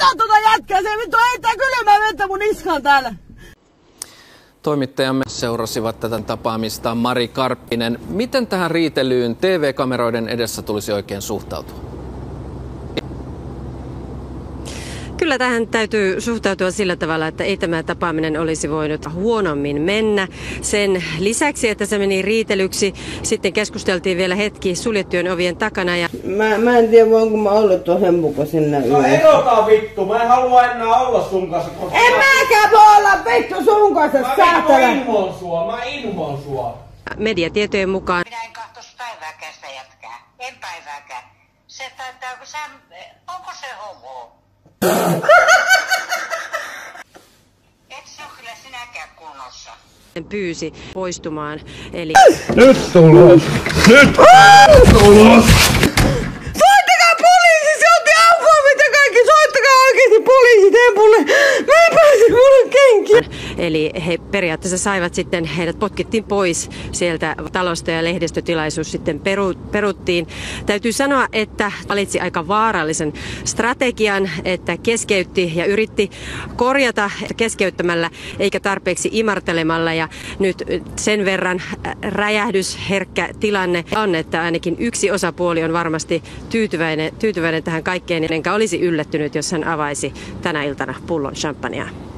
Ota tuota jätkää, se vittu heittää kylmää vettä mun niskaan täällä. Toimittajamme seurasivat tätä tapaamista. Mari Karppinen, miten tähän riitelyyn TV-kameroiden edessä tulisi oikein suhtautua? Kyllä tähän täytyy suhtautua sillä tavalla, että ei tämä tapaaminen olisi voinut huonommin mennä. Sen lisäksi, että se meni riitelyksi, sitten keskusteltiin vielä hetki suljettujen ovien takana. Ja Mä en tiedä, voinko mä olla tuon hempuko sinne yhdessä. No erota vittu, mä en halua enää olla sun kanssa. En mäkään voi olla vittu sun kanssa, saatana. Mä inhoon sua. Mediatietojen mukaan Minä en kahtos päivääkään sitä jätkää. En päivääkään. Onko se homo? Et se ole kyllä sinäkään kunnossa. pyysi poistumaan. Eli Nyt tulos! Nyt tulos! Soittakaa poliisi, se otti apua mitä kaikki, soittakaa oikeesti poliisi tempulle. Mä en pääse mulle kenkiä. Eli he periaatteessa saivat sitten, heidät potkittiin pois sieltä talosta ja lehdistötilaisuus sitten peruttiin. Täytyy sanoa, että valitsi aika vaarallisen strategian, että keskeytti ja yritti korjata keskeyttämällä eikä tarpeeksi imartelemalla. Ja nyt sen verran räjähdysherkkä tilanne on, että ainakin yksi osapuoli on varmasti tyytyväinen tähän kaikkeen, enkä olisi yllättynyt, jos hän avaisi tänä iltana pullon champagnea.